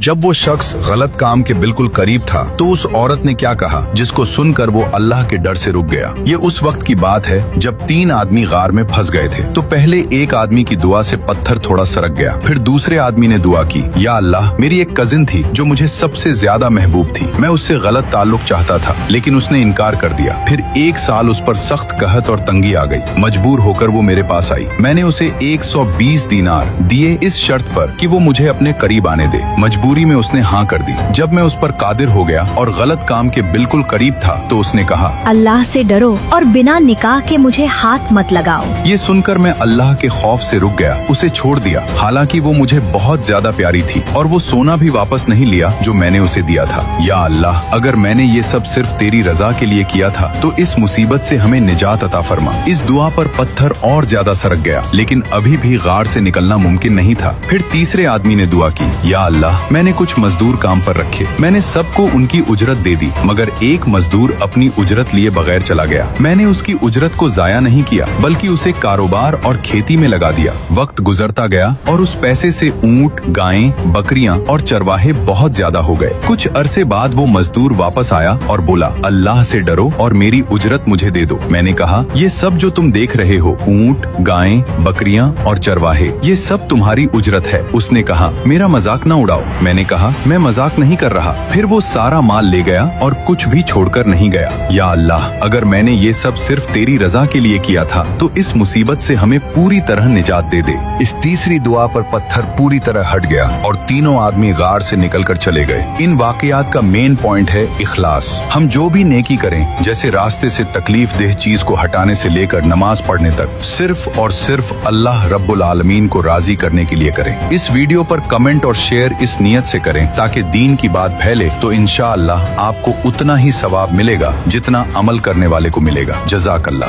जब वो शख्स गलत काम के बिल्कुल करीब था तो उस औरत ने क्या कहा, जिसको सुनकर वो अल्लाह के डर से रुक गया। ये उस वक्त की बात है जब 3 आदमी गार में फंस गए थे। तो पहले एक आदमी की दुआ से पत्थर थोड़ा सरक गया। फिर दूसरे आदमी ने दुआ की, या अल्लाह, मेरी एक कजिन थी जो मुझे सबसे ज्यादा महबूब थी। मैं उससे गलत ताल्लुक चाहता था लेकिन उसने इनकार कर दिया। फिर 1 साल उस पर सख्त कहत और तंगी आ गई। मजबूर होकर वो मेरे पास आई। मैंने उसे 120 दीनार दिए इस शर्त पर कि वो मुझे अपने करीब आने दे। मजबूरी में उसने हाँ कर दी। जब मैं उस पर कादिर हो गया और गलत काम के बिल्कुल करीब था तो उसने कहा, अल्लाह से डरो और बिना निकाह के मुझे हाथ मत लगाओ। ये सुनकर मैं अल्लाह के खौफ से रुक गया, उसे छोड़ दिया। हालांकि वो मुझे बहुत ज्यादा प्यारी थी और वो सोना भी वापस नहीं लिया जो मैंने उसे दिया था। या अल्लाह, अगर मैंने ये सब सिर्फ तेरी रजा के लिए किया था तो इस मुसीबत से हमें निजात अता फरमा। इस दुआ पर पत्थर और ज्यादा सरक गया लेकिन अभी भी गार से निकलना मुमकिन नहीं था। फिर तीसरे आदमी ने दुआ की, या अल्लाह, मैंने कुछ मजदूर काम पर रखे। मैंने सबको उनकी उजरत दे दी मगर एक मजदूर अपनी उजरत लिए बगैर चला गया। मैंने उसकी उजरत को जाया नहीं किया बल्कि उसे कारोबार और खेती में लगा दिया। वक्त गुजरता गया और उस पैसे से ऊंट, गायें, बकरियां और चरवाहे बहुत ज्यादा हो गए। कुछ अरसे बाद वो मजदूर वापस आया और बोला, अल्लाह से डरो और मेरी उजरत मुझे दे दो। मैंने कहा, ये सब जो तुम देख रहे हो, ऊंट, गायें, बकरियां और चरवाहे, ये सब तुम्हारी उजरत है। उसने कहा, मेरा मजाक न उड़ाओ। मैंने कहा, मैं मजाक नहीं कर रहा। फिर वो सारा माल ले गया और कुछ भी छोड़कर नहीं गया। या अल्लाह, अगर मैंने ये सब सिर्फ तेरी रजा के लिए किया था तो इस मुसीबत से हमें पूरी तरह निजात दे दे। इस तीसरी दुआ पर पत्थर पूरी तरह हट गया और तीनों आदमी गार से निकलकर चले गए। इन वाकयात का मेन पॉइंट है इखलास। हम जो भी नेकी करें, जैसे रास्ते से तकलीफ देह चीज को हटाने से लेकर नमाज पढ़ने तक, सिर्फ और सिर्फ अल्लाह रब्बुल आलमीन को राजी करने के लिए करें। इस वीडियो पर कमेंट और शेयर इस नियत से करें ताकि दीन की बात फैले तो इंशाअल्लाह आपको उतना ही सवाब मिलेगा जितना अमल करने वाले को मिलेगा। जज़ाकल्लाह।